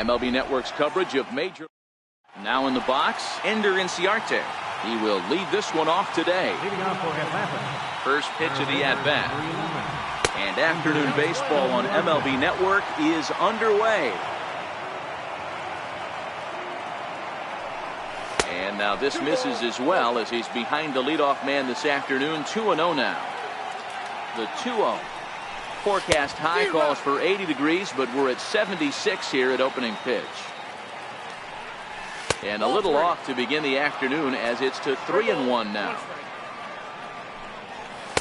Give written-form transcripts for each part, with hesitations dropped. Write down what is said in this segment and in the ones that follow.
MLB Network's coverage of major. Now in the box, Ender Inciarte. He will lead this one off today. First pitch of the at-bat. And afternoon baseball on MLB Network is underway. And now this misses as well, as he's behind the leadoff man this afternoon. 2-0 now. The 2-0. Forecast high calls for 80 degrees, but we're at 76 here at opening pitch. And a little off to begin the afternoon, as it's to 3-1 now.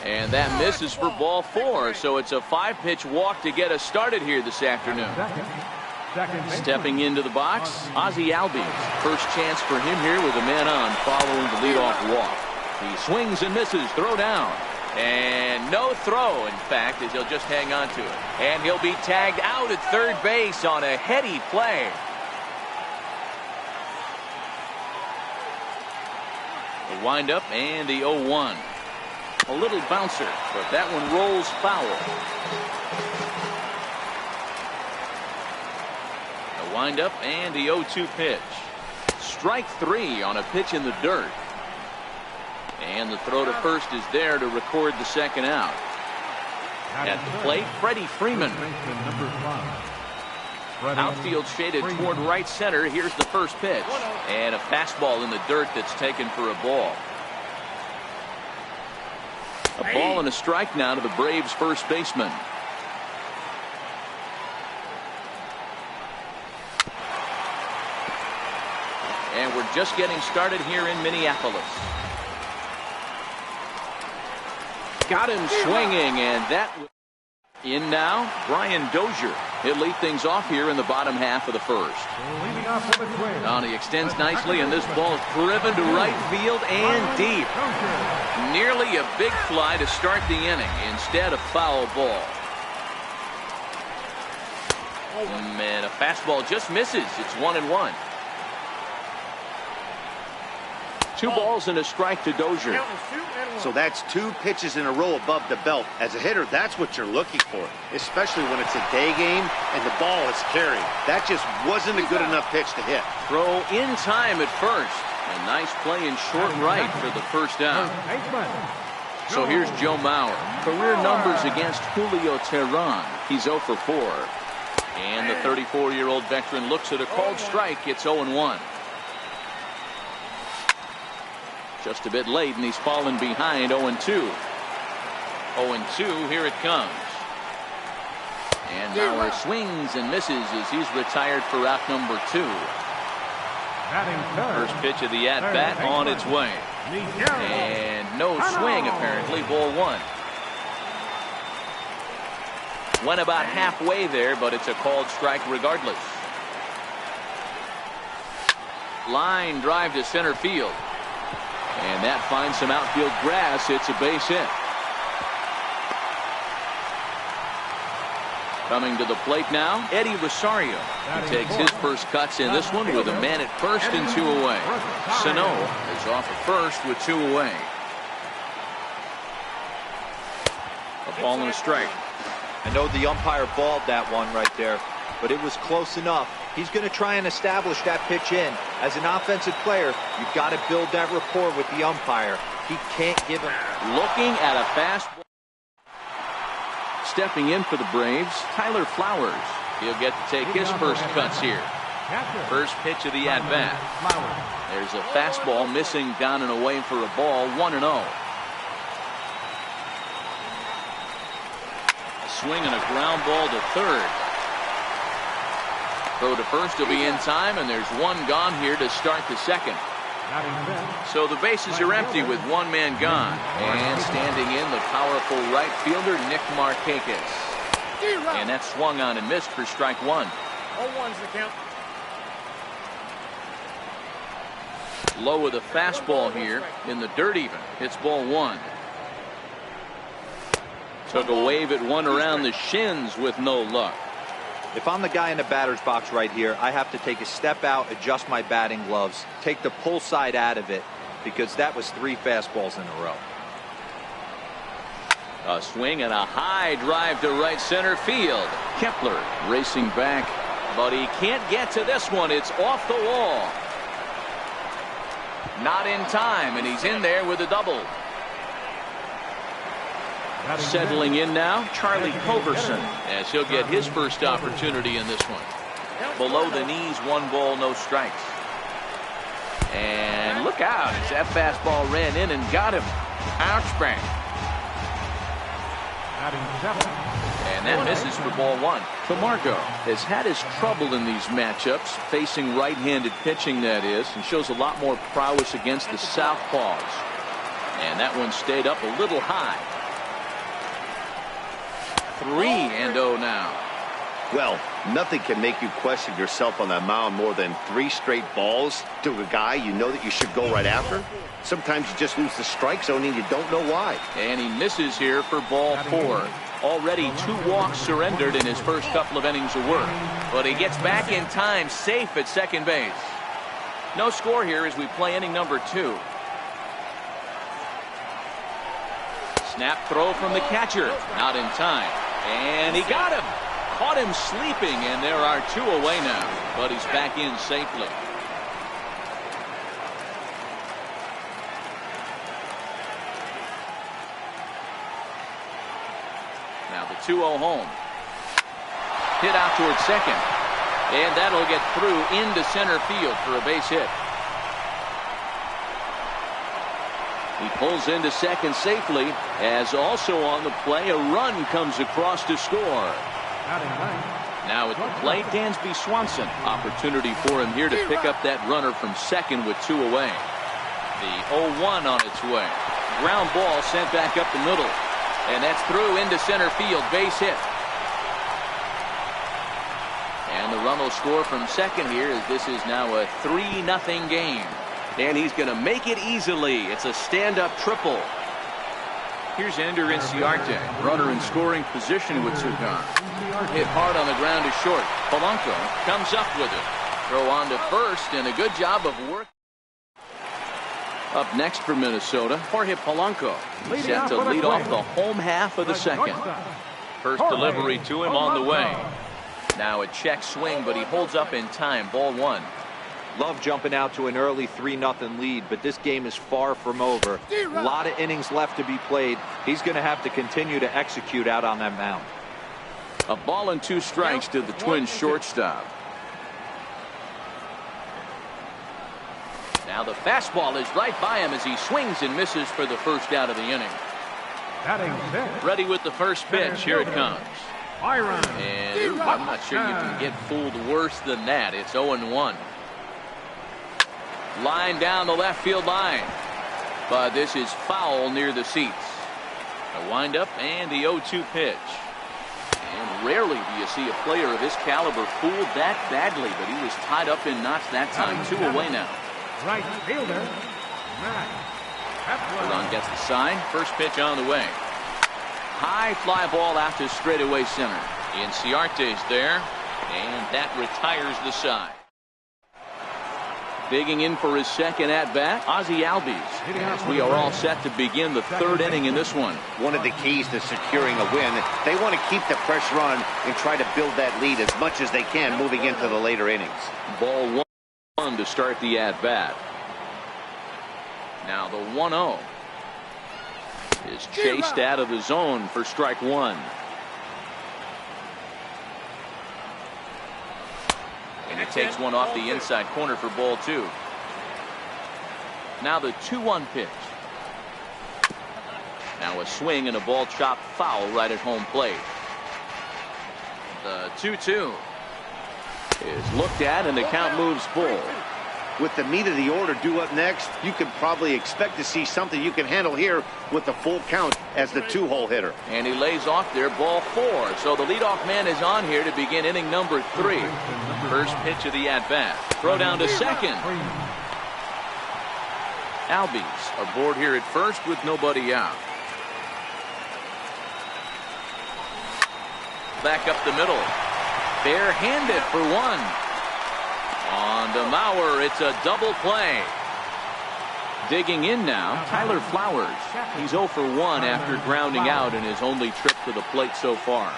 And that misses for ball 4, so it's a 5-pitch walk to get us started here this afternoon. Stepping into the box, Ozzie Albies. First chance for him here with a man on following the leadoff walk. He swings and misses, throw down. And no throw, in fact, as he'll just hang on to it. And he'll be tagged out at third base on a heady play. The windup and the 0-1. A little bouncer, but that one rolls foul. The windup and the 0-2 pitch. Strike 3 on a pitch in the dirt. And the throw to first is there to record the second out. At the plate, Freddie Freeman. Outfield shaded toward right center. Here's the first pitch. And a fastball in the dirt that's taken for a ball. A ball and a strike now to the Braves' first baseman. And we're just getting started here in Minneapolis. Got him swinging, and that in now. Brian Dozier. He'll lead things off here in the bottom half of the first. Now he extends nicely, and this ball is driven to right field and deep. Nearly a big fly to start the inning. Instead, a foul ball. And a fastball just misses. It's 1-1. 2 balls and a strike to Dozier. So that's 2 pitches in a row above the belt. As a hitter, that's what you're looking for, especially when it's a day game and the ball is carried. That just wasn't a good enough pitch to hit. Throw in time at first. A nice play in short right for the first down. So here's Joe Mauer. Career numbers against Julio Teheran. He's 0 for 4. And the 34-year-old veteran looks at a called strike. It's 0-1. Just a bit late, and he's fallen behind. 0-2. 0-2, here it comes. And Mauer swings and misses as he's retired for out number 2. First pitch of the at-bat on its way. And no swing, apparently. Ball 1. Went about halfway there, but it's a called strike regardless. Line drive to center field. And that finds some outfield grass. It's a base hit. Coming to the plate now, Eddie Rosario. He takes his first cuts in this one with a man at first and 2 away. Sano is off at first with 2 away. A ball and a strike. I know the umpire balled that one right there, but it was close enough. He's going to try and establish that pitch in. As an offensive player, you've got to build that rapport with the umpire. He can't give him. Looking at a fastball. Stepping in for the Braves, Tyler Flowers. He'll get to take his first cuts here. First pitch of the at-bat. There's a fastball missing down and away for a ball. 1-0. A swing and a ground ball to third. Throw to first will be in time, and there's 1 gone here to start the second. So the bases are empty with 1 man gone. And standing in, the powerful right fielder, Nick Markakis. And that swung on and missed for strike 1. 0-1's the count. Low with a fastball here in the dirt even. It's ball 1. Took a wave at one around the shins with no luck. If I'm the guy in the batter's box right here, I have to take a step out, adjust my batting gloves, take the pull side out of it, because that was 3 fastballs in a row. A swing and a high drive to right center field. Kepler racing back But he can't get to this one. It's off the wall. Not in time, and he's in there with a double. Settling in now, Charlie Culverson, as he'll get his first opportunity in this one. Below the knees, 1 ball, no strikes. And look out as that fastball ran in and got him. Ouchbang. And that misses for ball 1. Camargo has had his trouble in these matchups, facing right-handed pitching, that is, and shows a lot more prowess against the southpaws. And that one stayed up a little high. 3-0 now. Well, nothing can make you question yourself on that mound more than 3 straight balls to a guy you know that you should go right after. Sometimes you just lose the strike zone and you don't know why. And he misses here for ball 4. Already 2 walks surrendered in his first couple of innings of work. But he gets back in time, safe at second base. No score here as we play inning number 2. Snap throw from the catcher. Not in time. And he got him. Caught him sleeping, and there are 2 away now. But he's back in safely. Now the 2-0 home. Hit out towards second. And that'll get through into center field for a base hit. He pulls into second safely, as also on the play a run comes across to score. Now at the plate, Dansby Swanson. Opportunity for him here to pick up that runner from second with 2 away. The 0-1 on its way. Ground ball sent back up the middle. And that's through into center field. Base hit. And the run will score from second here, as this is now a 3-0 game. And he's going to make it easily. It's a stand-up triple. Here's Ender Inciarte, runner in scoring position with 2 gone. Hit hard on the ground to short. Polanco comes up with it. Throw on to first, and a good job of work. Up next for Minnesota, Jorge Polanco, set to lead off the home half of the second. First delivery to him on the way. Now a check swing, but he holds up in time. Ball 1. Love jumping out to an early 3-0 lead, but this game is far from over. A lot of innings left to be played. He's going to have to continue to execute out on that mound. A ball and 2 strikes to the Twins shortstop. Now the fastball is right by him as he swings and misses for the first out of the inning. Ready with the first pitch. Here it comes. And I'm not sure you can get fooled worse than that. It's 0-1. Line down the left field line. But this is foul near the seats. A windup and the 0-2 pitch. And rarely do you see a player of his caliber fooled that badly, but he was tied up in knots that time. 2 away now. Right fielder, Ron gets the sign. First pitch on the way. High fly ball out to straightaway center. Inciarte's there, and that retires the side. Digging in for his second at-bat, Ozzie Albies. As we are all set to begin the 3rd inning in this one. One of the keys to securing a win, they want to keep the pressure on and try to build that lead as much as they can moving into the later innings. Ball 1 to start the at-bat. Now the 1-0 is chased out of the zone for strike 1. And he takes one off the inside corner for ball 2. Now the 2-1 pitch. Now a swing and a ball chopped foul right at home plate. The 2-2 is looked at, and the count moves full. With the meat of the order due up next, you can probably expect to see something you can handle here with the full count as the 2-hole hitter. And he lays off there, ball 4. So the leadoff man is on here to begin inning number 3. First pitch of the at-bat. Throw down to second. Albies aboard here at first with nobody out. Back up the middle. Bare-handed for 1. On to Mauer, it's a double play. Digging in now, Tyler Flowers. He's 0 for 1 after grounding out in his only trip to the plate so far.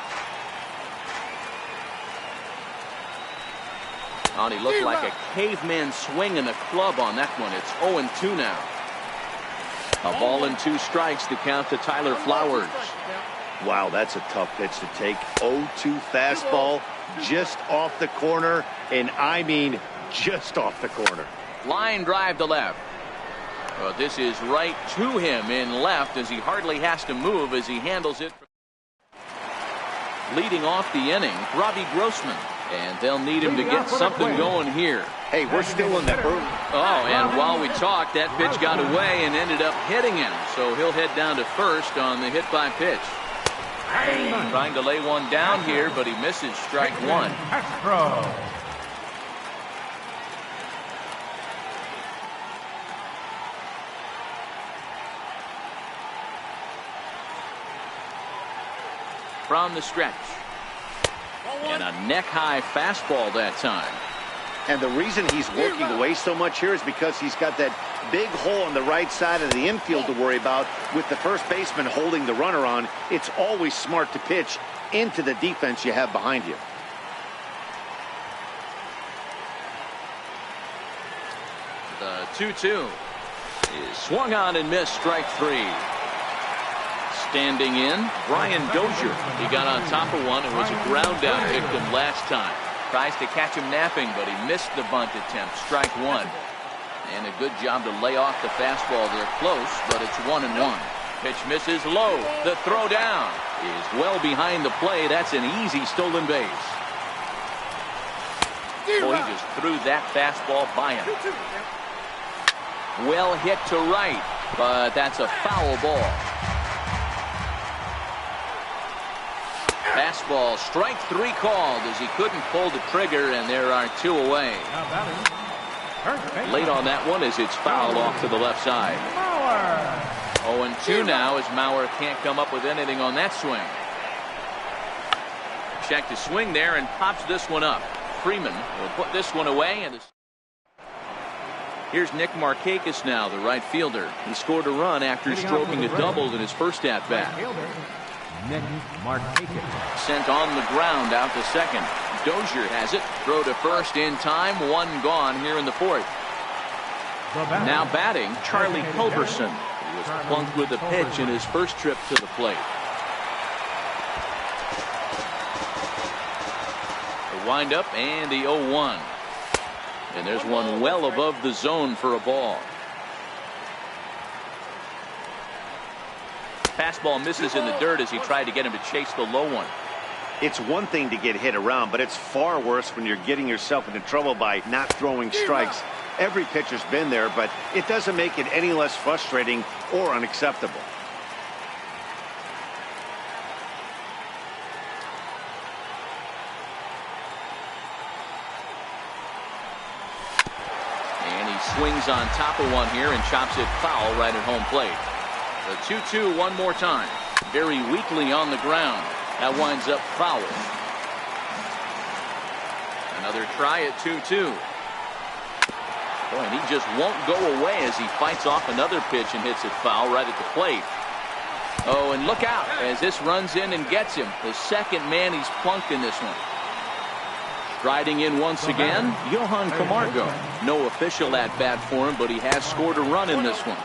Oh, and he looked like a caveman swinging the club on that one. It's 0-2 now. A ball and 2 strikes to count to Tyler Flowers. Wow, that's a tough pitch to take. 0-2 fastball just off the corner, and I mean just off the corner. Line drive to left. Well, this is right to him in left as he hardly has to move as he handles it. Leading off the inning, Robbie Grossman. And they'll need him to get something going here. Hey, we're still in the early. Oh, and while we talked, that pitch got away and ended up hitting him. So he'll head down to first on the hit by pitch. Trying to lay one down here, but he misses strike 1. From the stretch. And a neck-high fastball that time. And the reason he's working away so much here is because he's got that big hole on the right side of the infield to worry about with the first baseman holding the runner on. It's always smart to pitch into the defense you have behind you. The 2-2 is swung on and missed, strike 3. Standing in, Brian Dozier. He got on top of one and was a ground down victim last time. Tries to catch him napping, but he missed the bunt attempt. Strike 1. And a good job to lay off the fastball. They're close, but it's 1-1. Pitch misses low. The throw down is well behind the play. That's an easy stolen base. Boy, he just threw that fastball by him. Well hit to right, but that's a foul ball. Fastball, strike 3 called as he couldn't pull the trigger, and there are 2 away. Late on that one as it's fouled off to the left side. 0-2 now as Mauer can't come up with anything on that swing. Check to swing there and pops this one up. Freeman will put this one away. And here's Nick Markakis now, the right fielder. He scored a run after stroking a double in his first at-bat. Nick Markakis. Sent on the ground out to second. Dozier has it. Throw to first in time. 1 gone here in the 4th. Now batting, Charlie Culberson. He was plunked with a pitch in his first trip to the plate. The windup and the 0-1. And there's one well above the zone for a ball. Fastball misses in the dirt as he tried to get him to chase the low one. It's one thing to get hit around, but it's far worse when you're getting yourself into trouble by not throwing strikes. Every pitcher's been there, but it doesn't make it any less frustrating or unacceptable. And he swings on top of one here and chops it foul right at home plate. The 2-2 one more time. Very weakly on the ground. That winds up foul. Another try at 2-2. Boy, and he just won't go away as he fights off another pitch and hits it foul right at the plate. Oh, and look out as this runs in and gets him. The second man he's plunked in this one. Striding in once again, Johan Camargo. No official at-bat for him, but he has scored a run in this one.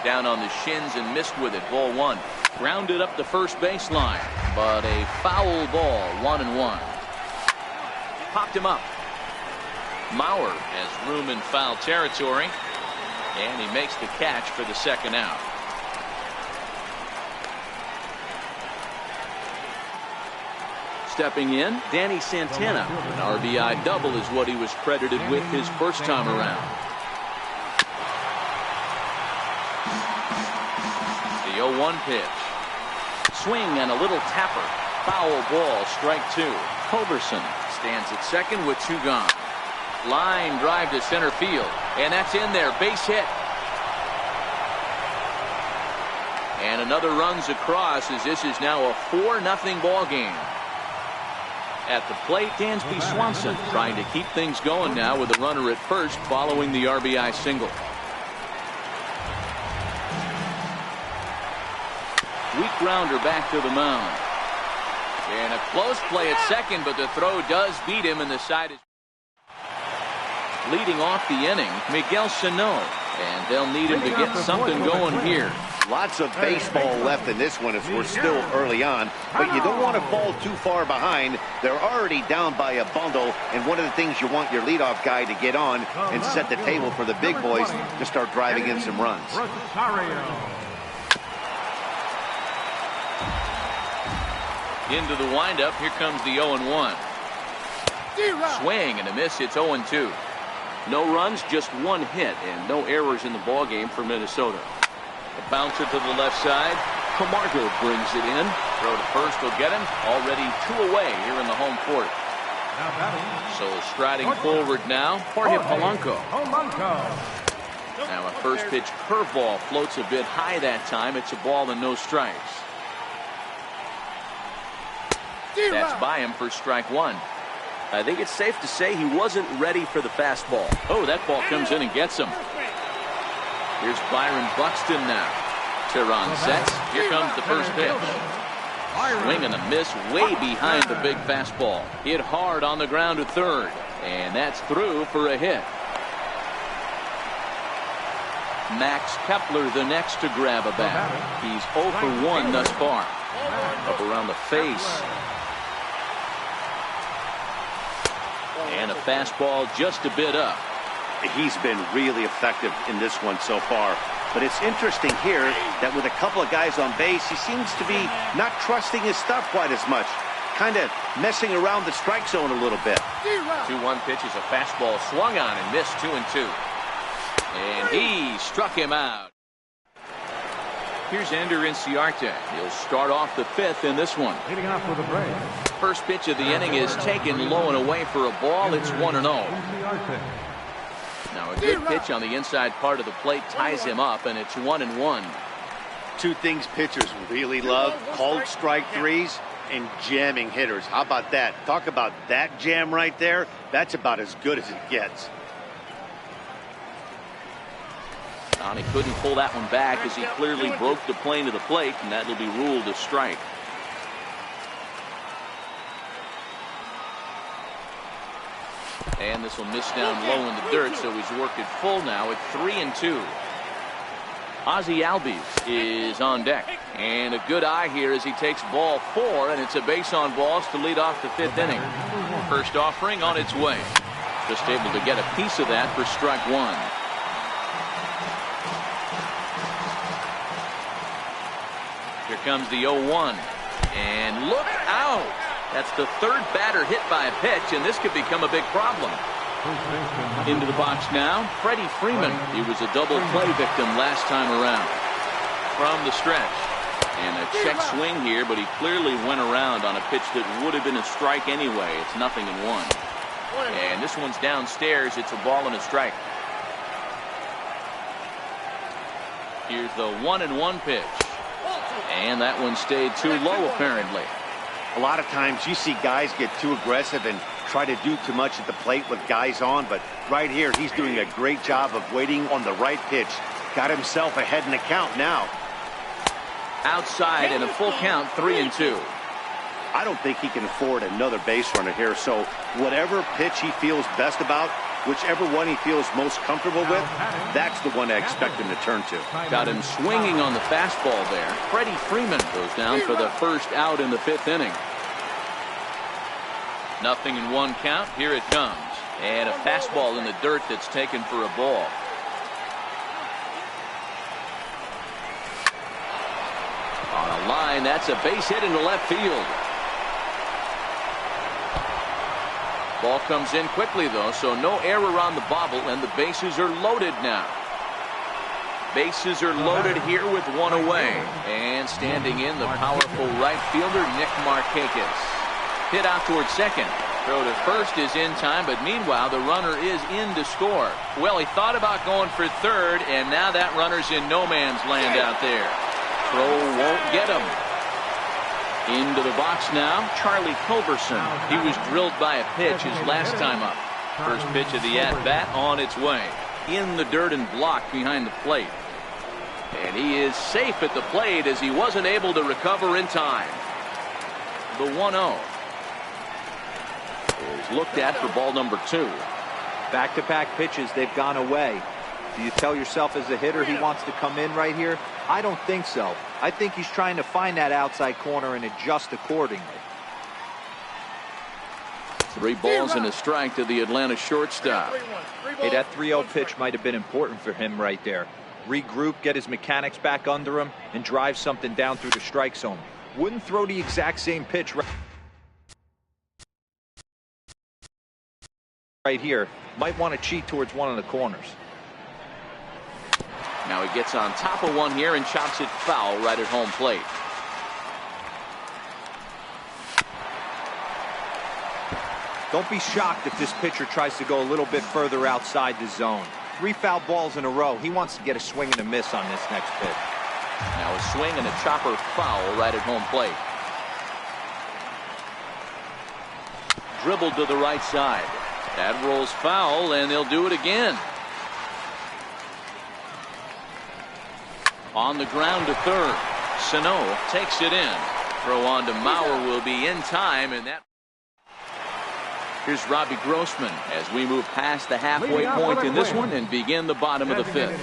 Down on the shins and missed with it. Ball 1. Grounded up the first baseline, but a foul ball. 1-1. Popped him up. Mauer has room in foul territory, and he makes the catch for the second out. Stepping in, Danny Santana. An RBI double is what he was credited with his first time around. The 0-1 pitch. Swing and a little tapper. Foul ball, strike 2. Culberson stands at second with 2 gone. Line drive to center field, and that's in there. Base hit. And another runs across as this is now a 4-0 ball game. At the plate, Dansby Swanson trying to keep things going now with a runner at first following the RBI single. Weak grounder back to the mound. And a close play at second, but the throw does beat him, and the side is. Leading off the inning, Miguel Sano. And they'll need him to get something going here. Lots of baseball left in this one as we're still early on, but you don't want to fall too far behind. They're already down by a bundle, and one of the things you want your leadoff guy to get on and set the table for the big boys to start driving in some runs. Into the windup, here comes the 0-1. Swing and a miss, it's 0-2. No runs, just one hit, and no errors in the ballgame for Minnesota. A bouncer to the left side. Camargo brings it in. Throw to first will get him. Already 2 away here in the home court. So striding forward now, Jorge Polanco. Now a first pitch curveball floats a bit high that time. It's a ball and no strikes. That's by him for strike one. I think it's safe to say he wasn't ready for the fastball. Oh, that ball comes in and gets him. Here's Byron Buxton now. Tehran sets. Here comes the first pitch. Swing and a miss way behind the big fastball. Hit hard on the ground to third. And that's through for a hit. Max Kepler the next to grab a bat. He's 0 for 1 thus far. Up around the face. And a fastball just a bit up. He's been really effective in this one so far. But it's interesting here that with a couple of guys on base, he seems to be not trusting his stuff quite as much. Kind of messing around the strike zone a little bit. 2-1 pitch is a fastball swung on and missed 2-2. And he struck him out. Here's Ender Inciarte. He'll start off the 5th in this one. Leading off for the Braves. First pitch of the inning is taken low and away for a ball. It's 1-0. Now a good pitch on the inside part of the plate ties him up, and it's 1-1. Two things pitchers really love: called strike threes and jamming hitters. How about that? Talk about that jam right there. That's about as good as it gets. And he couldn't pull that one back as he clearly broke the plane to the plate, and that will be ruled a strike. And this will miss down low in the dirt, so he's worked it full now at 3-2. Ozzie Albies is on deck, and a good eye here as he takes ball 4, and it's a base on balls to lead off the 5th inning. First offering on its way. Just able to get a piece of that for strike 1. Here comes the 0-1, and look out! That's the 3rd batter hit by a pitch, and this could become a big problem. Into the box now, Freddie Freeman. He was a double play victim last time around. From the stretch, and a check swing here, but he clearly went around on a pitch that would have been a strike anyway. It's 0-1. And this one's downstairs. It's a ball and a strike. Here's the 1-1 pitch. And that one stayed too low, apparently. A lot of times you see guys get too aggressive and try to do too much at the plate with guys on, but right here he's doing a great job of waiting on the right pitch. Got himself ahead in the count now. Outside and a full count, 3-2. I don't think he can afford another base runner here, so whatever pitch he feels best about, whichever one he feels most comfortable with, that's the one I expect him to turn to. Got him swinging on the fastball there. Freddie Freeman goes down for the first out in the 5th inning. 0-1 count. Here it comes. And a fastball in the dirt that's taken for a ball. On a line, that's a base hit into left field. Ball comes in quickly, though, so no error on the bobble, and the bases are loaded now. Bases are loaded here with 1 away. And standing in, the powerful right fielder, Nick Markakis. Hit out towards second. Throw to first is in time, but meanwhile, the runner is in to score. Well, he thought about going for third, and now that runner's in no man's land out there. Throw won't get him. Into the box now, Charlie Culberson. He was drilled by a pitch his last time up. First pitch of the at-bat on its way. In the dirt and blocked behind the plate. And he is safe at the plate as he wasn't able to recover in time. The 1-0 is looked at for ball number 2. Back-to-back pitches, they've gone away. Do you tell yourself as a hitter he wants to come in right here? I don't think so. I think he's trying to find that outside corner and adjust accordingly. 3 balls and a strike to the Atlanta shortstop. Hey, that 3-0 pitch might have been important for him right there. Regroup, get his mechanics back under him, and drive something down through the strike zone. Wouldn't throw the exact same pitch right here. Might want to cheat towards one of the corners. Now he gets on top of one here and chops it foul right at home plate. Don't be shocked if this pitcher tries to go a little bit further outside the zone. 3 foul balls in a row. He wants to get a swing and a miss on this next pitch. Now a swing and a chopper foul right at home plate. Dribbled to the right side. That rolls foul, and they'll do it again. On the ground to third. Sano takes it in. Throw on to Mauer will be in time, and that. Here's Robbie Grossman as we move past the halfway point in this one and begin the bottom of the 5th.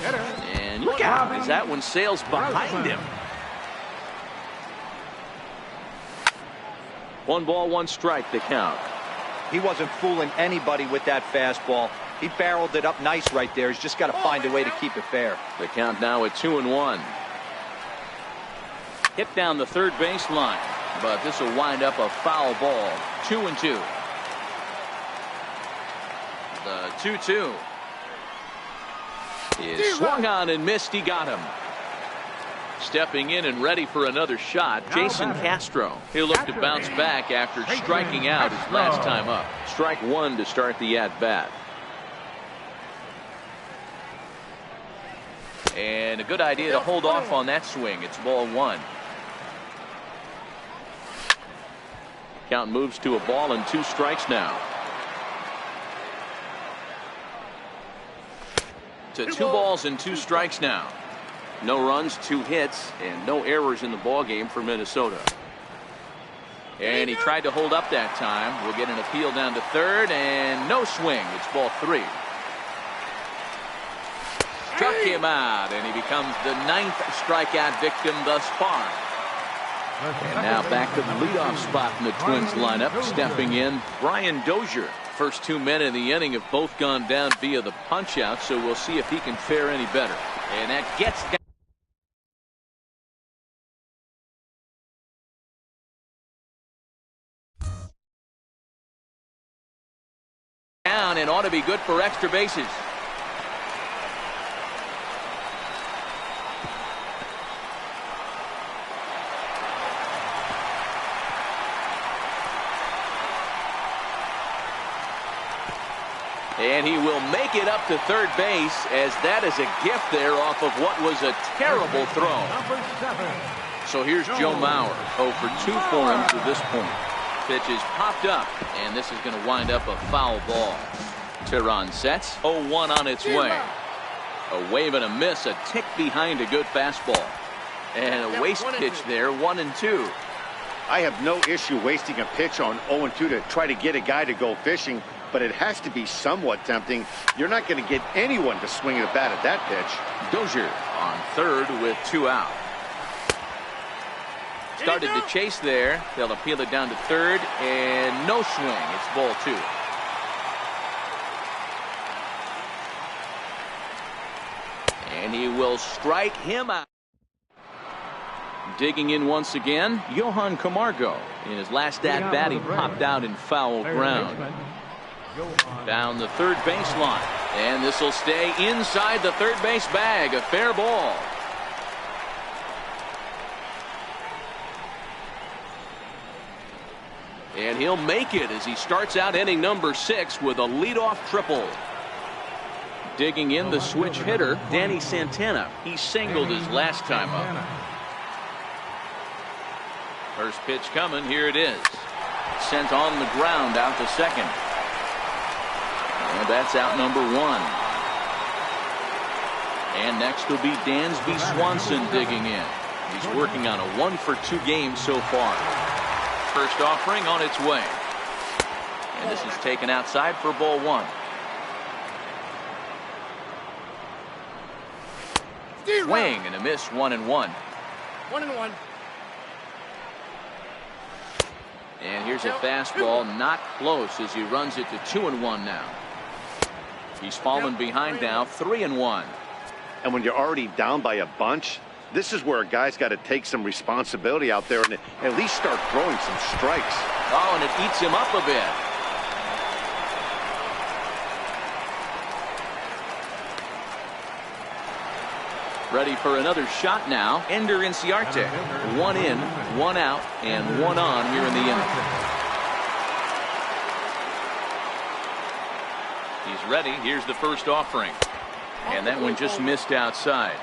And look out as that one sails behind him. 1 ball, 1 strike to count. He wasn't fooling anybody with that fastball. He barreled it up nice right there. He's just got to find a way to keep it fair. The count now at 2-1. Hit down the third baseline, but this will wind up a foul ball. 2-2. The 2-2 is swung on and missed. He got him. Stepping in and ready for another shot, Jason Castro. He'll look to bounce back after striking out his last time up. Strike 1 to start the at-bat. And a good idea to hold off on that swing. It's ball 1. Count moves to a ball and 2 strikes now. To 2 balls and 2 strikes now. No runs, 2 hits, and no errors in the ball game for Minnesota. And he tried to hold up that time. We'll get an appeal down to third, and no swing. It's ball 3. Struck him out, and he becomes the 9th strikeout victim thus far. And now back to the leadoff spot in the Twins lineup. Stepping in, Brian Dozier. First 2 men in the inning have both gone down via the punch-out, so we'll see if he can fare any better. And that gets down and ought to be good for extra bases. And he will make it up to third base, as that is a gift there off of what was a terrible throw. So here's Joe Mauer, 0 for 2 for him to this point. Pitch is popped up, and this is going to wind up a foul ball. Tehran sets, 0-1 on its way. A wave and a miss, a tick behind a good fastball. And a waste pitch there, 1-2. I have no issue wasting a pitch on 0-2 to try to get a guy to go fishing, but it has to be somewhat tempting. You're not going to get anyone to swing a bat at that pitch. Dozier on third with 2 out. Started to chase there. They'll appeal it down to third, and no swing. It's ball 2. And he will strike him out. Digging in once again, Johan Camargo. In his last at-bat, he popped out in foul ground. Down the third baseline, and this will stay inside the third base bag. A fair ball. And he'll make it as he starts out inning number 6 with a leadoff triple. Digging in, the switch hitter, Danny Santana. He singled his last time up. First pitch coming. Here it is. Sent on the ground out to second. And that's out number 1. And next will be Dansby Swanson digging in. He's working on a 1 for 2 game so far. First offering on its way. And this is taken outside for ball 1. Swing and a miss, 1-1. 1-1. And here's a fastball, not close, as he runs it to 2-1 now. He's fallen behind now, 3-1. And when you're already down by a bunch, this is where a guy's got to take some responsibility out there and at least start throwing some strikes. Oh, and it eats him up a bit. Ready for another shot now. Ender Inciarte. 1 in, 1 out, and 1 on here in the inning. He's ready. Here's the first offering. And that one just missed outside.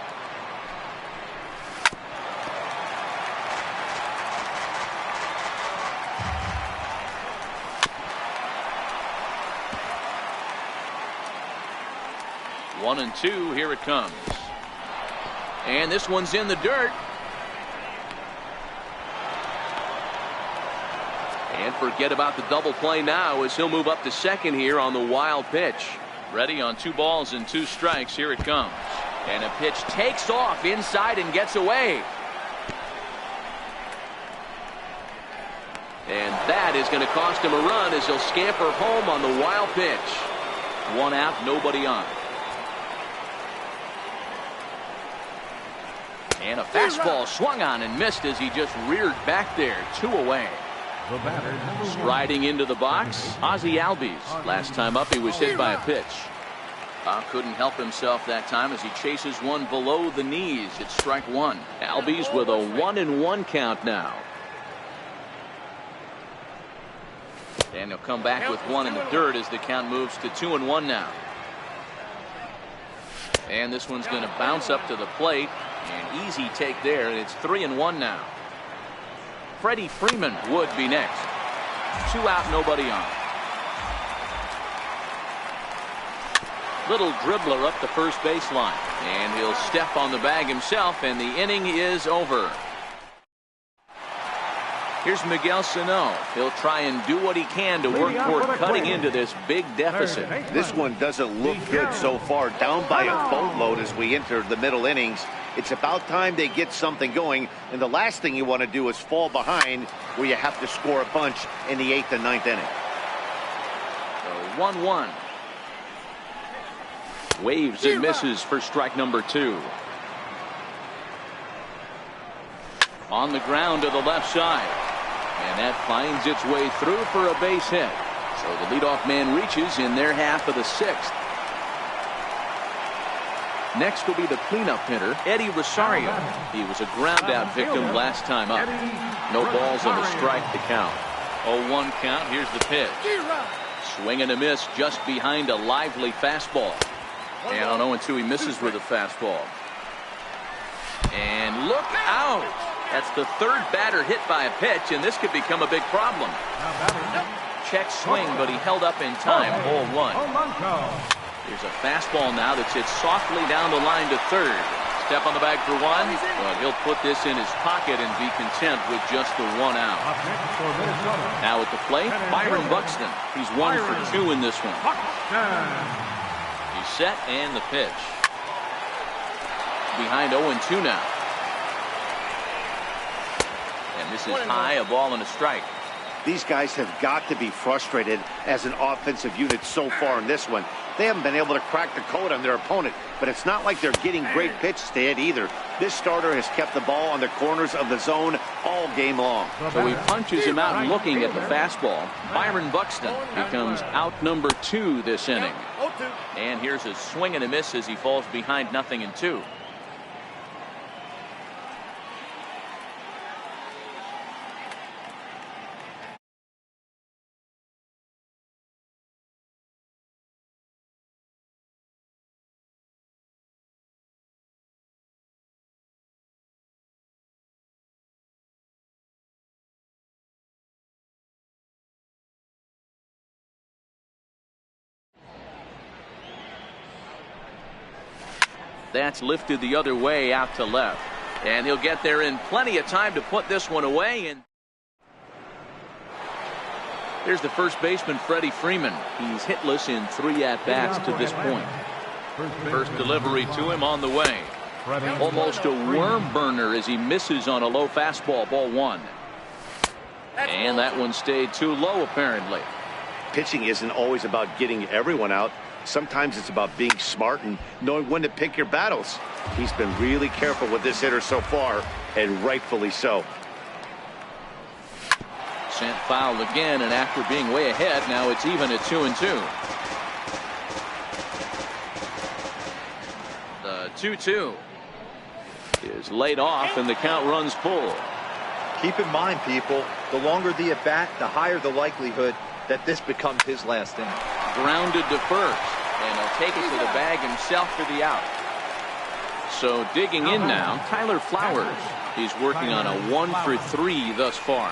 One and two. Here it comes. And this one's in the dirt. And forget about the double play now as he'll move up to second here on the wild pitch. Ready on 2 balls and 2 strikes. Here it comes. And a pitch takes off inside and gets away. And that is going to cost him a run as he'll scamper home on the wild pitch. 1 out, nobody on. And a fastball swung on and missed as he just reared back there. 2 away. Striding into the box, Ozzie Albies. Last time up, he was hit by a pitch. Couldn't help himself that time as he chases one below the knees. It's strike 1. Albies with a 1-1 count now. And he'll come back with 1 in the dirt as the count moves to 2-1 now. And this one's going to bounce up to the plate. An easy take there, and it's 3-1 now. Freddie Freeman would be next. 2 out, nobody on. Little dribbler up the first baseline. And he'll step on the bag himself, and the inning is over. Here's Miguel Sano. He'll try and do what he can to work toward cutting into this big deficit. This one doesn't look good so far. Down by a boatload as we enter the middle innings. It's about time they get something going, and the last thing you want to do is fall behind where you have to score a bunch in the 8th and 9th inning. So 1-1. Waves and misses for strike number 2. On the ground to the left side. And that finds its way through for a base hit. So the leadoff man reaches in their half of the 6th. Next will be the cleanup hitter, Eddie Rosario. He was a ground out victim last time up. No balls and a strike to count. 0-1 count. Here's the pitch. Swing and a miss just behind a lively fastball. And on 0-2 he misses with a fastball. And look out! That's the 3rd batter hit by a pitch, and this could become a big problem. Check swing, but he held up in time. 0-1. Here's a fastball now that's hit softly down the line to 3rd. Step on the bag for 1. But he'll put this in his pocket and be content with just the 1 out. Now at the plate, Byron Buxton. He's 1 for 2 in this one. He's set and the pitch. Behind 0-2 now. And this is high, a ball and a strike. These guys have got to be frustrated as an offensive unit so far in this one. They haven't been able to crack the code on their opponent, but it's not like they're getting great pitches to hit either. This starter has kept the ball on the corners of the zone all game long. So he punches him out looking at the fastball. Byron Buxton becomes out number 2 this inning. And here's a swing and a miss as he falls behind 0-2. That's lifted the other way out to left. And he'll get there in plenty of time to put this one away. And there's the first baseman, Freddie Freeman. He's hitless in 3 at-bats to this point. First delivery to him on the way. Almost a worm burner as he misses on a low fastball. Ball 1. And that one stayed too low, apparently. Pitching isn't always about getting everyone out. Sometimes it's about being smart and knowing when to pick your battles. He's been really careful with this hitter so far, and rightfully so. Sent foul again, and after being way ahead, now it's even at 2-2. The 2-2 is laid off, and the count runs full. Keep in mind, people, the longer the at-bat, the higher the likelihood that this becomes his last inning. Grounded to first, and he'll take it to the bag himself for the out. So digging in now, Tyler Flowers. He's working on a 1-for-3 thus far.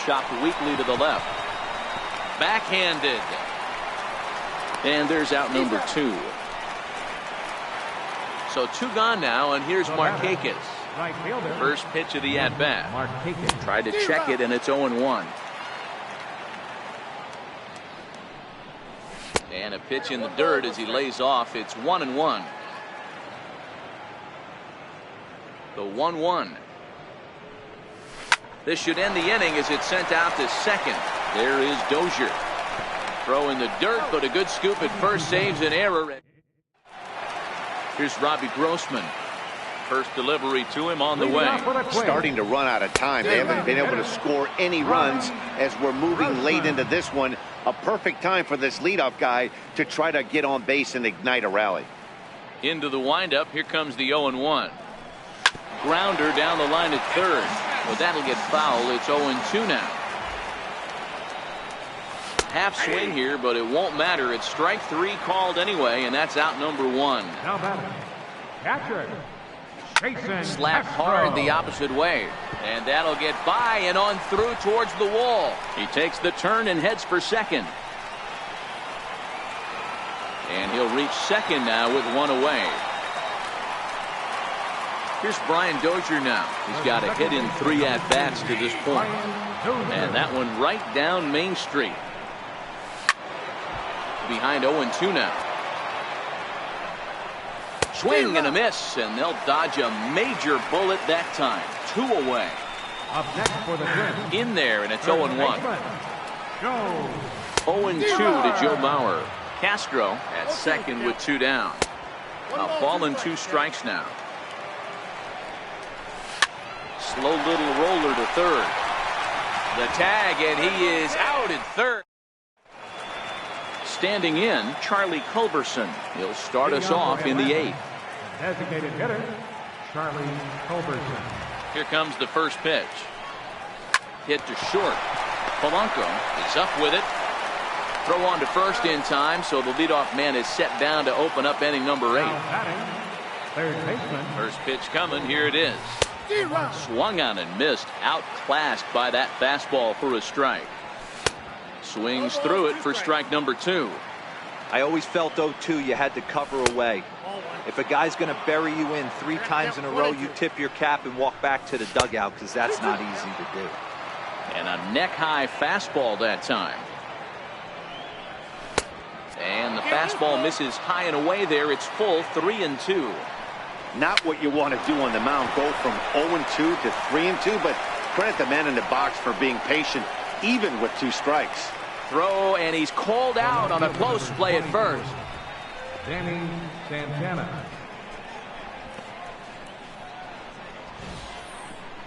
Chopped weakly to the left. Backhanded. And there's out number 2. So 2 gone now, and here's Markakis. First pitch of the at-bat. Tried to check it, and it's 0-1. And a pitch in the dirt as he lays off. It's 1-1. The 1-1. This should end the inning as it's sent out to second. There is Dozier. Throw in the dirt, but a good scoop at first saves an error. Here's Robbie Grossman. First delivery to him on the way. Starting to run out of time. They haven't been able to score any runs as we're moving late into this one. A perfect time for this leadoff guy to try to get on base and ignite a rally. Into the windup. Here comes the 0-1. Grounder down the line at third. Well, that'll get foul. It's 0-2 now. Half swing here, but it won't matter. It's strike 3 called anyway, and that's out number 1. Now batting, catcher. Slapped hard the opposite way, and that'll get by and on through towards the wall. He takes the turn and heads for second, and he'll reach second now with 1 away. Here's Brian Dozier now. He's got a hit in 3 at-bats to this point, and that one right down Main Street. Behind 0-2 now. Swing and a miss, and they'll dodge a major bullet that time. 2 away. Up next for the Twins. In there, and it's 0-1. 0-2 to Joe Mauer. Castro at second with 2 down. A ball and 2 strikes now. Slow little roller to third. The tag, and he is out at third. Standing in, Charlie Culberson. He'll start us off in the 8th. Designated hitter, Charlie Culberson. Here comes the first pitch. Hit to short. Polanco is up with it. Throw on to first in time, so the leadoff man is set down to open up inning number 8. Third baseman. First pitch coming. Here it is. Swung on and missed. Outclassed by that fastball for a strike. Swings through it for strike number 2. I always felt 0-2 you had to cover away. If a guy's going to bury you in 3 times in a row, you tip your cap and walk back to the dugout, because that's not easy to do. And a neck-high fastball that time. And the fastball misses high and away there. It's full, 3-2. Not what you want to do on the mound. Go from 0-2 to 3-2, but credit the man in the box for being patient, even with 2 strikes. Throw, and he's called out on a close play at first. Danny Santana.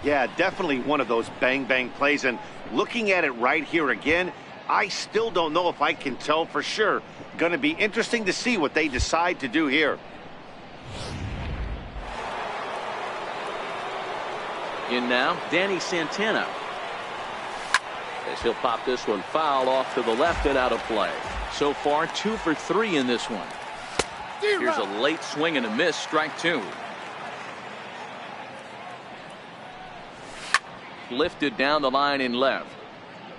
Yeah, definitely one of those bang-bang plays. And looking at it right here again, I still don't know if I can tell for sure. Going to be interesting to see what they decide to do here. In now, Danny Santana. As he'll pop this one foul off to the left and out of play. So far, 2 for 3 in this one. Here's a late swing and a miss, strike 2. Lifted down the line in left.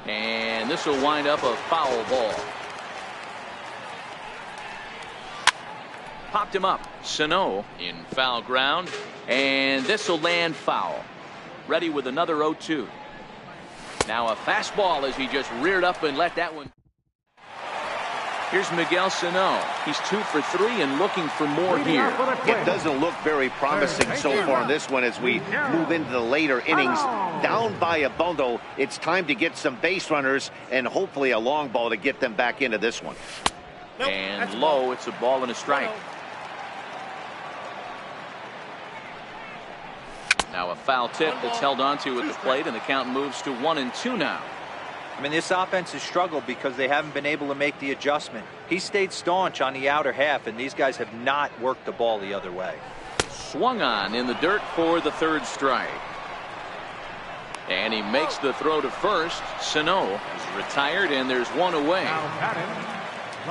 And this will wind up a foul ball. Popped him up. Sano in foul ground. And this will land foul. Ready with another 0-2. Now a fastball as he just reared up and let that one. Here's Miguel Sano. He's 2 for 3 and looking for more here. It doesn't look very promising so far in this one as we move into the later innings. Down by a bundle, it's time to get some base runners and hopefully a long ball to get them back into this one. And low, it's a ball and a strike. Now a foul tip that's held onto at the plate, and the count moves to 1-2 now. I mean, this offense has struggled because they haven't been able to make the adjustment. He stayed staunch on the outer half, and these guys have not worked the ball the other way. Swung on in the dirt for the 3rd strike. And he makes the throw to first. Sano is retired, and there's 1 away.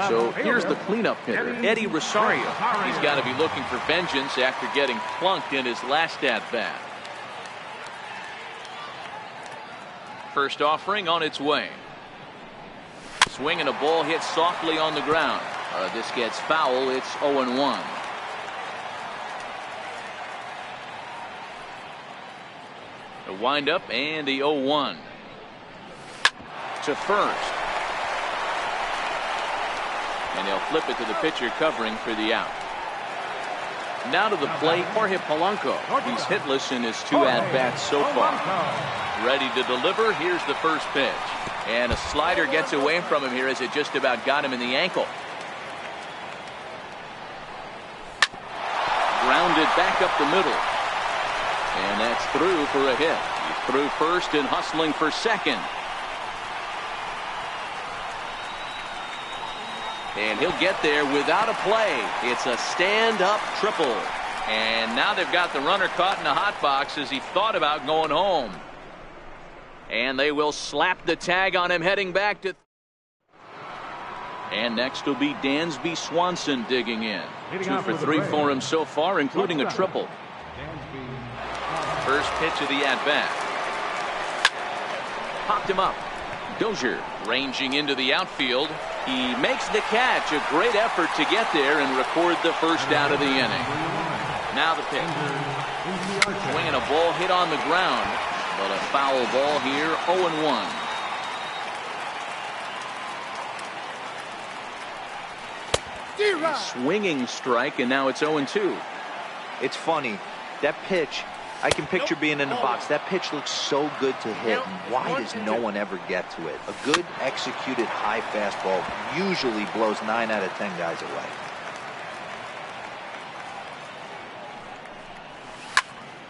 So here's the cleanup hitter, Eddie Rosario. He's got to be looking for vengeance after getting plunked in his last at-bat. First offering on its way. Swing and a ball hit softly on the ground. This gets foul. It's 0-1. A windup and the 0-1. To first. And they'll flip it to the pitcher covering for the out. Now to the plate, Jorge Polanco. He's hitless in his 2 at-bats so far. Ready to deliver. Here's the first pitch. And a slider gets away from him here as it just about got him in the ankle. Grounded back up the middle. And that's through for a hit. He's through first and hustling for second. And he'll get there without a play. It's a stand-up triple. And now they've got the runner caught in the hot box as he thought about going home. And they will slap the tag on him heading back to... And next will be Dansby Swanson digging in. 2 for 3 for him so far, including a triple. First pitch of the at-bat. Popped him up. Dozier ranging into the outfield. He makes the catch. A great effort to get there and record the first out of the inning. Now the pitch. Swinging a ball hit on the ground. But a foul ball here, 0-1. A swinging strike, and now it's 0-2. It's funny. That pitch, I can picture being in the box. That pitch looks so good to hit. And why does no one ever get to it? A good executed high fastball usually blows 9 out of 10 guys away.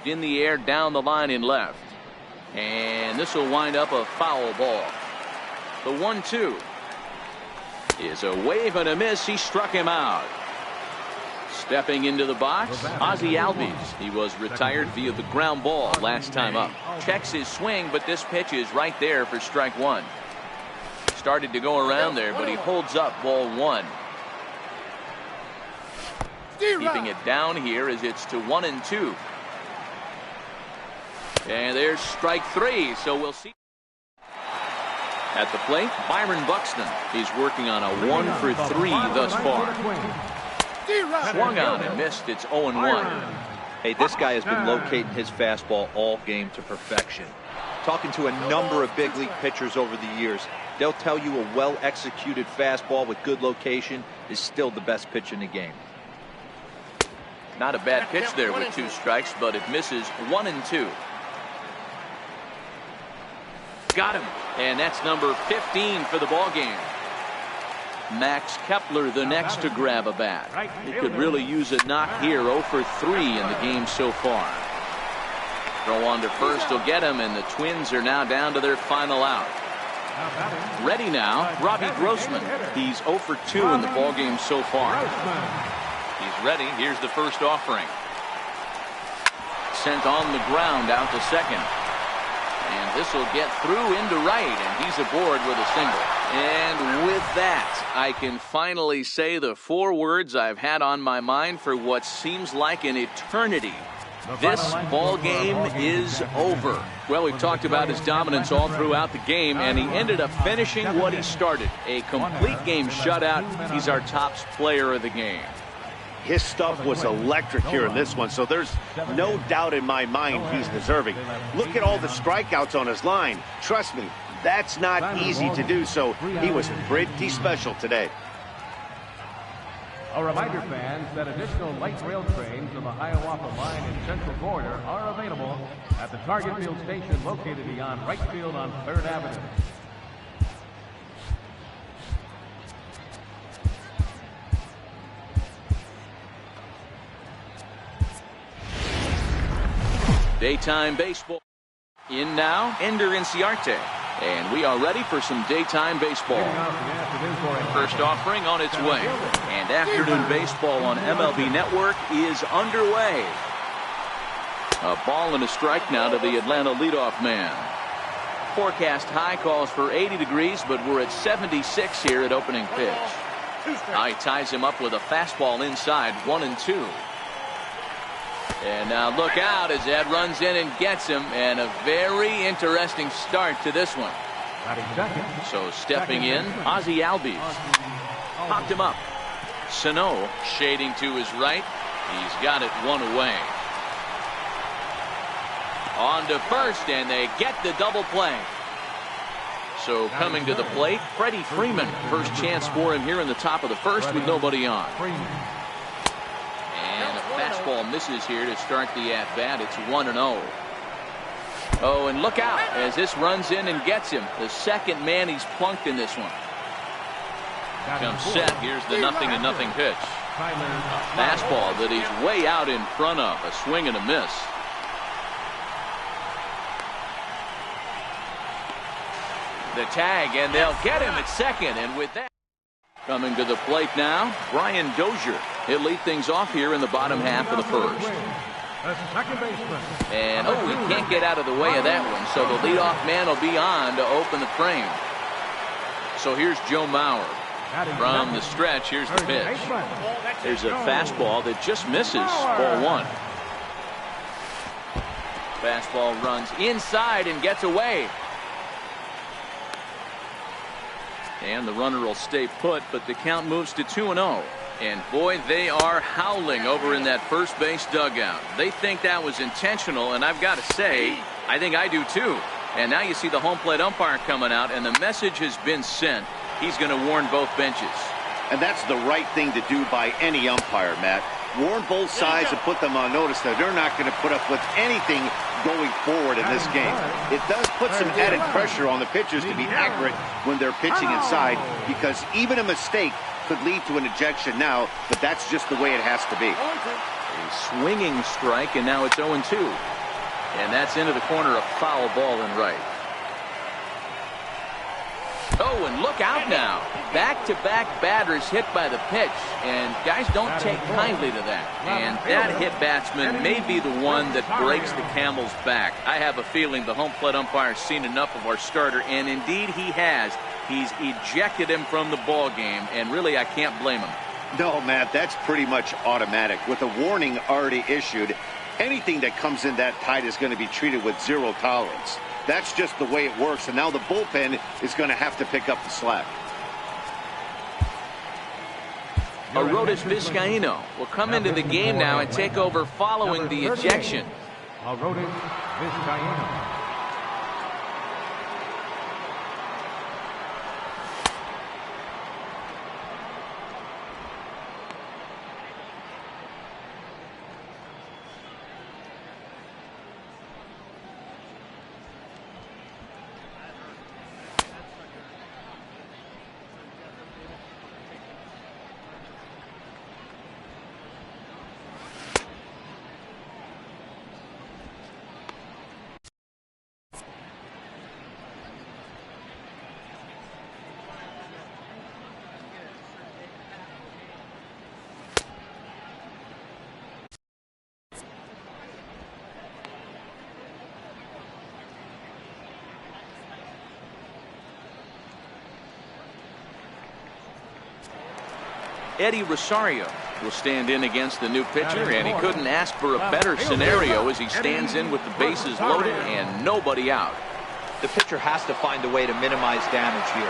In the air, down the line in left. And this will wind up a foul ball. The 1-2 is a wave and a miss. He struck him out. Stepping into the box, Ozzie Albies. He was retired via the ground ball last time up. Checks his swing, but this pitch is right there for strike 1. Started to go around there, but he holds up ball 1. Keeping it down here as it's to 1-2. And there's strike 3, so we'll see. At the plate, Byron Buxton. He's working on a 1 for 3 thus far. Swung on and missed. It's 0-1. Hey, this guy has been locating his fastball all game to perfection. Talking to a number of big league pitchers over the years, they'll tell you a well-executed fastball with good location is still the best pitch in the game. Not a bad pitch there with 2 strikes, but it misses 1-2. Got him, and that's number 15 for the ball game. Max Kepler the next to grab a bat. He could really use a knock here. 0 for 3 in the game so far. Throw on to first will get him, and the Twins are now down to their final out. Ready now, Robbie Grossman. He's 0 for 2 in the ball game so far. He's ready. Here's the first offering. Sent on the ground out to second. And this will get through into right, and he's aboard with a single. And with that, I can finally say the 4 words I've had on my mind for what seems like an eternity. This ball game is over. Well, we've talked about his dominance all throughout the game, and he ended up finishing what he started. A complete game shutout. He's our top player of the game. His stuff was electric here in this one, so there's no doubt in my mind he's deserving. Look at all the strikeouts on his line. Trust me, that's not easy to do, so he was pretty special today. A reminder, fans, that additional light rail trains on the Hiawatha Line and Central Corridor are available at the Target Field station located beyond right field on 3rd Avenue. Daytime baseball. In now, Ender Inciarte. And we are ready for some daytime baseball. First offering on its way. And afternoon baseball on MLB Network is underway. A ball and a strike now to the Atlanta leadoff man. Forecast high calls for 80 degrees, but we're at 76 here at opening pitch. Now he ties him up with a fastball inside, 1-2. And now look out as Ed runs in and gets him, and a very interesting start to this one. So stepping in, Ozzie Albies. Popped him up. Sano shading to his right. He's got it one away. On to first, and they get the double play. So coming to the plate, Freddie Freeman. First chance for him here in the top of the first with nobody on. And a fastball misses here to start the at-bat. It's 1-0. Oh, and look out as this runs in and gets him. The second man he's plunked in this one. Comes set. Here's the 0-0 pitch. A fastball that he's way out in front of. A swing and a miss. The tag, and they'll get him at second. And with that, coming to the plate now, Brian Dozier. He'll lead things off here in the bottom half of the first. And oh, he can't get out of the way of that one, so the leadoff man will be on to open the frame. So here's Joe Mauer. From the stretch, here's the pitch. There's a fastball that just misses, ball one. Fastball runs inside and gets away. And the runner will stay put, but the count moves to 2-0. And boy, they are howling over in that first base dugout. They think that was intentional, and I've got to say, I think I do too. And now you see the home plate umpire coming out, and the message has been sent. He's going to warn both benches. And that's the right thing to do by any umpire, Matt. Warn both sides and put them on notice that they're not going to put up with anything going forward in this game. It does put some added pressure on the pitchers to be accurate when they're pitching inside, because even a mistake could lead to an ejection now, but that's just the way it has to be. A swinging strike, and now it's 0-2. And that's into the corner, a foul ball and right. Oh, and look out now. Back-to-back batters hit by the pitch, and guys don't take kindly to that. And that hit batsman may be the one that breaks the camel's back. I have a feeling the home plate umpire's seen enough of our starter, and indeed he has. He's ejected him from the ball game, and really I can't blame him. No, Matt, that's pretty much automatic. With a warning already issued, anything that comes in that tight is going to be treated with zero tolerance. That's just the way it works, and now the bullpen is going to have to pick up the slack. Arodys Vizcaíno will come into the game now and take over following the ejection. Arodys Vizcaíno. Eddie Rosario will stand in against the new pitcher, and he couldn't ask for a better scenario as he stands in with the bases loaded and nobody out. The pitcher has to find a way to minimize damage here.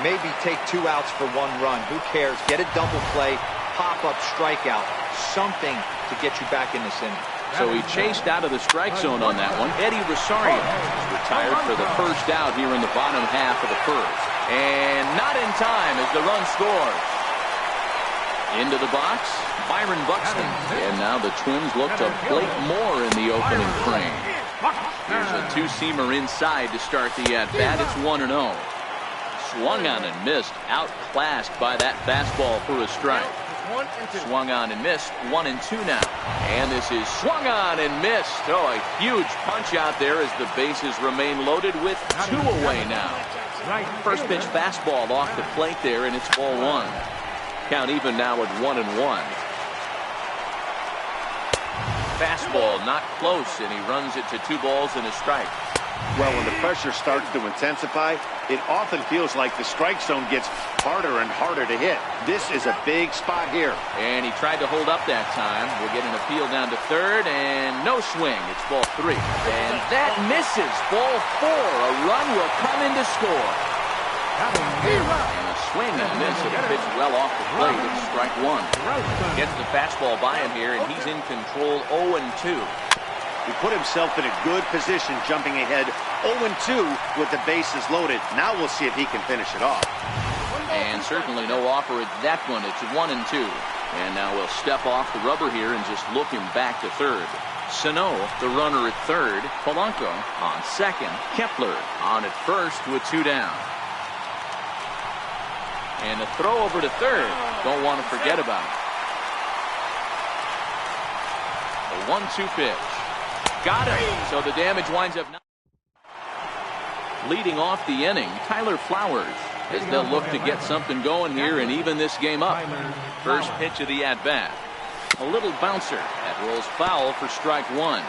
Maybe take 2 outs for 1 run. Who cares? Get a double play, pop-up strikeout, something to get you back in this inning. So he chased out of the strike zone on that one. Eddie Rosario is retired for the first out here in the bottom half of the first. And not in time as the run scores. Into the box, Byron Buxton. And now the Twins look to plate more in the opening frame. Here's a two-seamer inside to start the at-bat. It's 1-0. Swung on and missed. Outclassed by that fastball for a strike. Swung on and missed. 1-2 now. And this is swung on and missed. Oh, a huge punch out there as the bases remain loaded with 2 away now. First pitch fastball off the plate there, and it's ball 1. Count even now at 1-1. Fastball not close, and he runs it to 2 balls and a strike. Well, when the pressure starts to intensify, it often feels like the strike zone gets harder and harder to hit. This is a big spot here. And he tried to hold up that time. We'll get an appeal down to third, and no swing. It's ball 3. And that misses. Ball 4. A run will come in to score. And a swing and miss of the pitch well off the plate. It's strike 1. Gets the fastball by him here, and he's in control 0-2. He put himself in a good position jumping ahead 0-2 with the bases loaded. Now we'll see if he can finish it off. And certainly no offer at that one. It's 1-2. And now we'll step off the rubber here and just look him back to third. Sano, the runner at third. Polanco on second. Kepler on at first with 2 down. And a throw over to third. Don't want to forget about it. A 1-2 pitch. Got him. So the damage winds up not. Leading off the inning, Tyler Flowers, as they'll look to get something going here and even this game up. First pitch of the at-bat. A little bouncer that rolls foul for strike 1.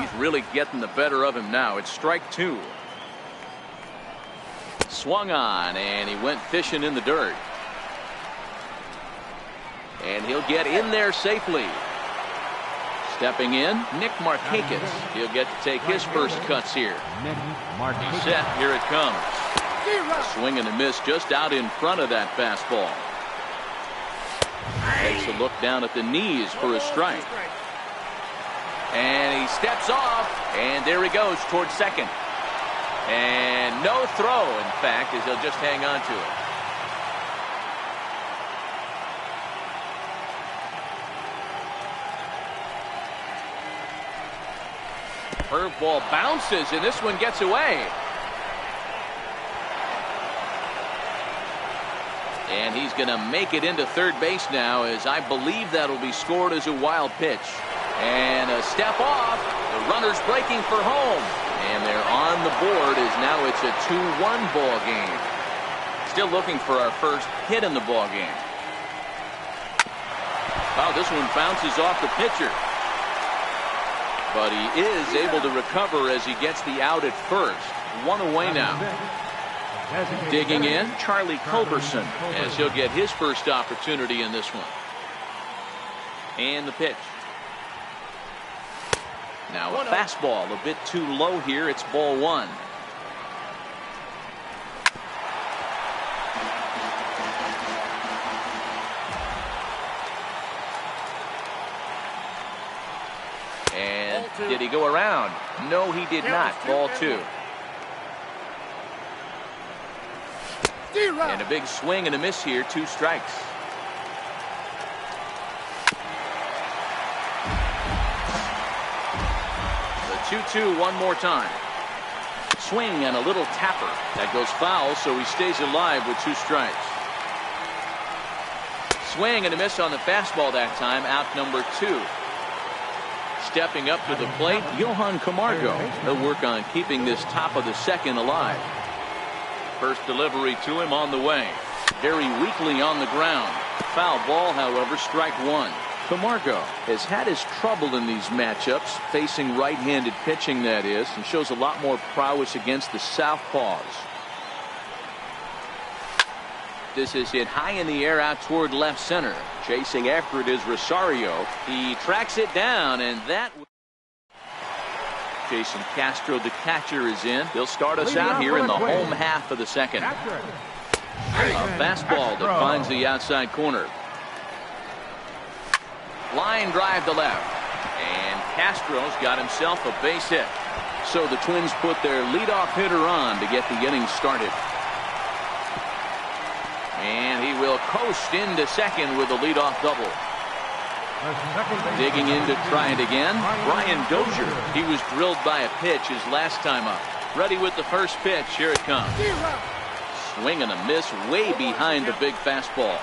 He's really getting the better of him now. It's strike 2. Swung on, and he went fishing in the dirt. And he'll get in there safely. Stepping in, Nick Markakis. He'll get to take his first cuts here. He's set. Here it comes. A swing and a miss just out in front of that fastball. Takes a look down at the knees for a strike. And he steps off, and there he goes towards second. And no throw, in fact, as he'll just hang on to it. Curveball bounces, and this one gets away. And he's going to make it into third base now, as I believe that'll be scored as a wild pitch. And a step off. The runner's breaking for home. And they're on the board as now it's a 2-1 ball game. Still looking for our first hit in the ball game. Wow, this one bounces off the pitcher. But he is able to recover as he gets the out at first. 1 away now. Digging in, Charlie Culberson, as he'll get his first opportunity in this one. And the pitch. Now a fastball a bit too low here. It's ball 1. And did he go around? No, he did not. Ball 2. And a big swing and a miss here. 2 strikes. The 2-2 one more time. Swing and a little tapper. That goes foul, so he stays alive with 2 strikes. Swing and a miss on the fastball that time. Out number 2. Stepping up to the plate, Johan Camargo. He'll work on keeping this top of the second alive. First delivery to him on the way. Very weakly on the ground. Foul ball, however, strike 1. Camargo has had his trouble in these matchups, facing right-handed pitching, that is, and shows a lot more prowess against the southpaws. This is hit high in the air out toward left center. Chasing after it is Rosario. He tracks it down, and that... Jason Castro, the catcher, is in. He'll start us out here in the home half of the second. A fastball that finds the outside corner. Line drive to left. And Castro's got himself a base hit. So the Twins put their leadoff hitter on to get the inning started. And he will coast into second with a leadoff double. Digging in to try it again, Brian Dozier. He was drilled by a pitch his last time up. Ready with the first pitch. Here it comes. Swing and a miss way behind the big fastball.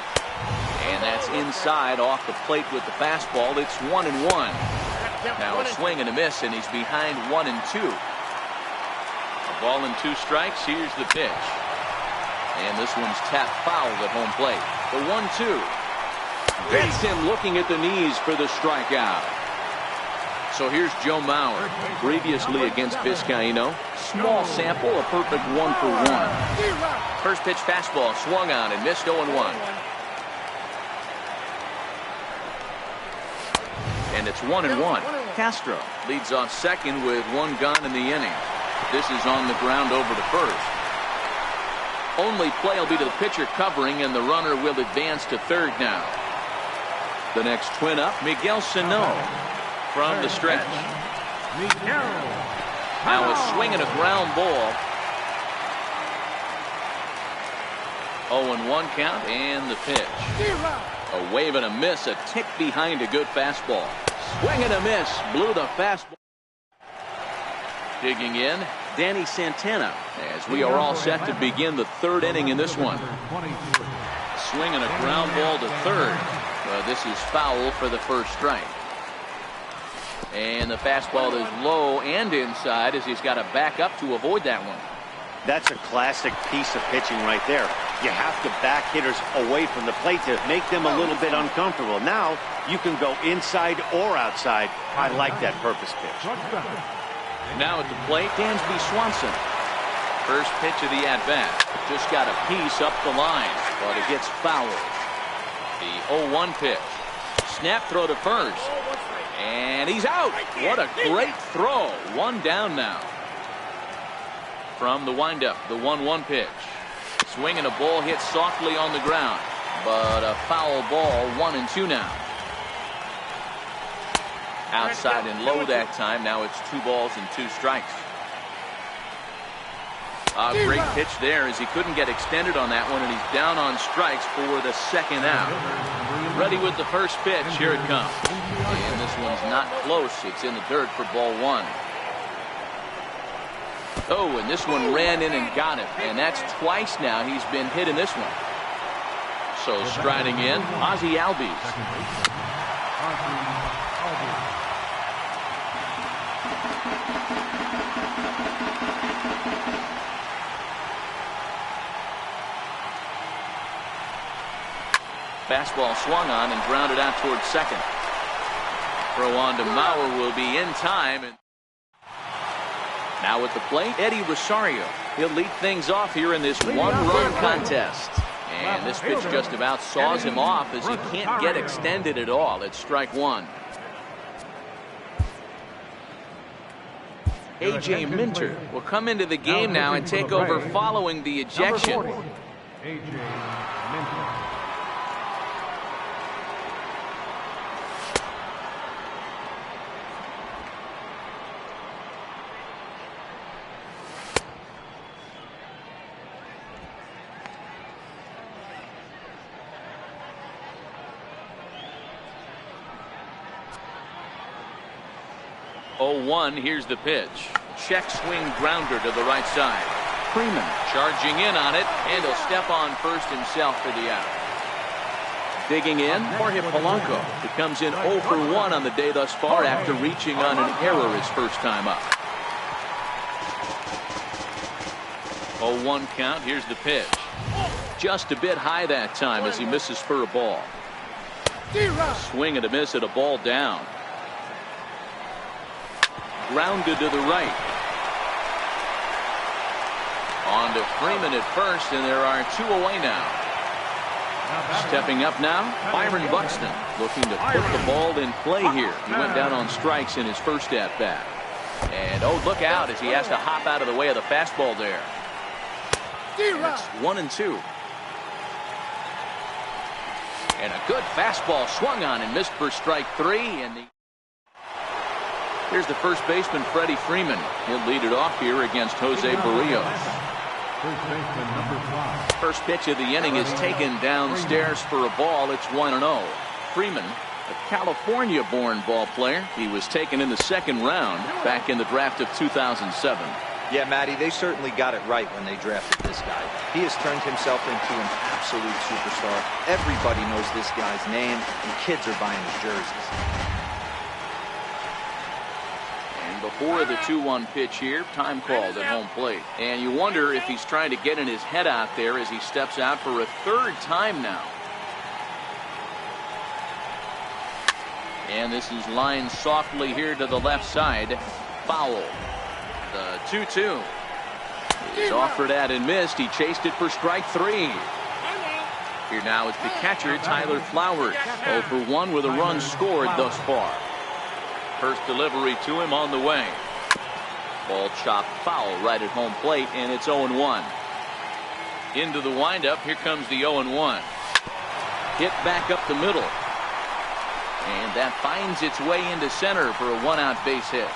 And that's inside off the plate with the fastball. It's 1-1. Now a swing and a miss, and he's behind 1-2. A ball and 2 strikes. Here's the pitch. And this one's tapped foul at home plate. The 1-2. Gets him looking at the knees for the strikeout. So here's Joe Mauer. Previously against Vizcaíno. Small sample, a perfect 1-for-1. First pitch fastball swung on and missed 0-1. And it's 1-1. Castro leads off second with 1 gone in the inning. This is on the ground over to first. Only play will be to the pitcher covering, and the runner will advance to third now. The next Twin up, Miguel Sano from the stretch. Now a swing and a ground ball. 0-1 count, and the pitch. A wave and a miss, a tick behind a good fastball. Swing and a miss, blew the fastball. Digging in, Danny Santana, as we are all set to begin the 3rd inning in this one. Swing and a ground ball to third. This is foul for the first strike. And the fastball is low and inside as he's got to back up to avoid that one. That's a classic piece of pitching right there. You have to back hitters away from the plate to make them a little bit uncomfortable. Now you can go inside or outside. I like that purpose pitch. Now at the plate, Dansby Swanson. First pitch of the at-bat. Just got a piece up the line, but it gets fouled. The 0-1 pitch. Snap throw to first. And he's out. What a great throw. 1 down now. From the windup, the 1-1 pitch. Swing and a ball hit softly on the ground, but a foul ball. 1-2 now. Outside and low that time. Now it's 2 balls and 2 strikes. A great pitch there as he couldn't get extended on that one, and he's down on strikes for the 2nd out. Ready with the first pitch. Here it comes. And this one's not close. It's in the dirt for ball 1. Oh, and this one ran in and got it. And that's twice now he's been hit in this one. So striding in, Ozzie Albies. Fastball swung on and grounded out towards second. Throw on to Mauer will be in time. And now at the plate, Eddie Rosario. He'll lead things off here in this 1-run contest. And this pitch just about saws him off as he can't get extended at all. It's strike 1. A.J. Minter will come into the game now and take over following the ejection. A.J. Minter. Here's the pitch. Check swing grounder to the right side. Freeman charging in on it, and he'll step on first himself for the out. Digging in, Jorge Polanco, who comes in 0 for 1 on the day thus far after reaching on an error his first time up. 0-1 count. Here's the pitch. Just a bit high that time as he misses for a ball. Swing and a miss at a ball down. Grounded to the right. On to Freeman at first, and there are 2 away now. Stepping up now, Byron Buxton, looking to put the ball in play here. He went down on strikes in his first at-bat. And oh, look out as he has to hop out of the way of the fastball there. And it's 1-2. And a good fastball swung on and missed for strike 3. And Here's the first baseman, Freddie Freeman. He'll lead it off here against Jose Barrios. First baseman, number 5. First pitch of the inning is taken downstairs for a ball. It's 1-0. Freeman, a California-born ball player. He was taken in the second round back in the draft of 2007. Yeah, Matty, they certainly got it right when they drafted this guy. He has turned himself into an absolute superstar. Everybody knows this guy's name, and kids are buying his jerseys. And before the 2-1 pitch here, time called at home plate. And you wonder if he's trying to get in his head out there as he steps out for a third time now. And this is lined softly here to the left side. Foul. The 2-2 is offered at and missed. He chased it for strike 3. Here now is the catcher, Tyler Flowers. 0 for 1 with a run scored thus far. First delivery to him on the way. Ball chopped foul right at home plate, and it's 0-1. Into the windup. Here comes the 0-1. Hit back up the middle. And that finds its way into center for a one-out base hit.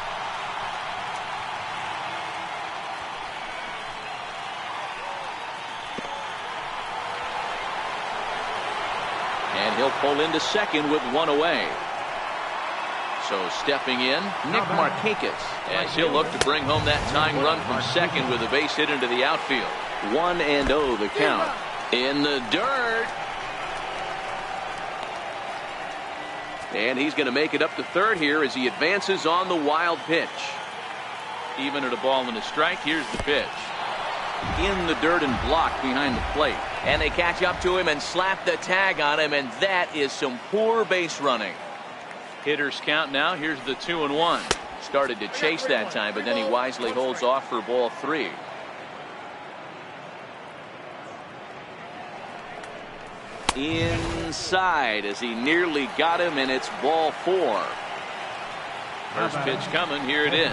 And he'll pull into second with one away. So stepping in, Nick Markakis, as he'll look to bring home that tying run from second with a base hit into the outfield. 1-0 the count. In the dirt. And he's going to make it up to third here as he advances on the wild pitch. Even at a ball and a strike, here's the pitch. In the dirt and blocked behind the plate. And they catch up to him and slap the tag on him, and that is some poor base running. Hitters count now. Here's the 2-1. Started to chase that time, but then he wisely holds off for ball 3. Inside as he nearly got him, and it's ball 4. First pitch coming. Here it is.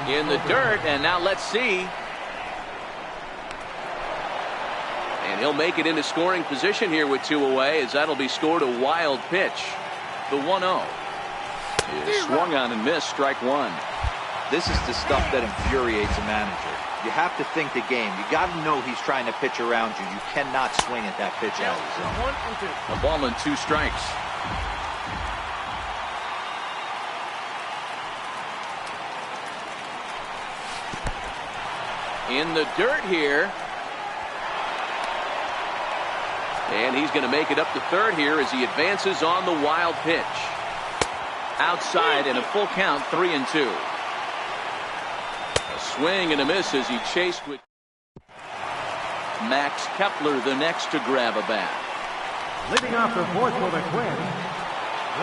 In the dirt, and now let's see. And he'll make it into scoring position here with 2 away, as that'll be scored a wild pitch. The 1-0 is swung on and missed. Strike 1. This is the stuff that infuriates a manager. You have to think the game. You got to know he's trying to pitch around you. You cannot swing at that pitch out of the zone. A ball and 2 strikes. In the dirt here. And he's going to make it up to third here as he advances on the wild pitch. Outside and a full count, 3-2. A swing and a miss as he chased with Max Kepler, the next to grab a bat. Leading off the fourth for the Twins,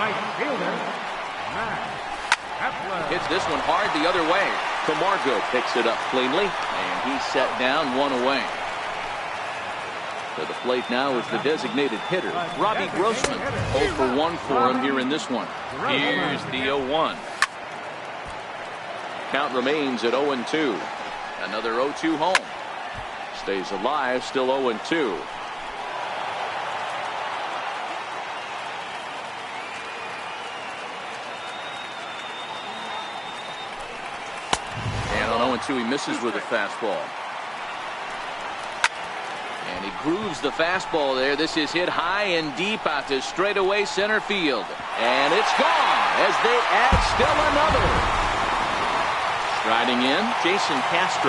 right fielder, Max Kepler. Hits this one hard the other way. Camargo picks it up cleanly, and he's set down 1 away. To the plate now is the designated hitter, Robbie Grossman. 0 for 1 for him here in this one. Here's the 0-1. Count remains at 0-2. Another 0-2 home. Stays alive, still 0-2. And on 0-2 he misses with a fastball. And he grooves the fastball there. This is hit high and deep out to straightaway center field. And it's gone as they add still another. Striding in, Jason Castro.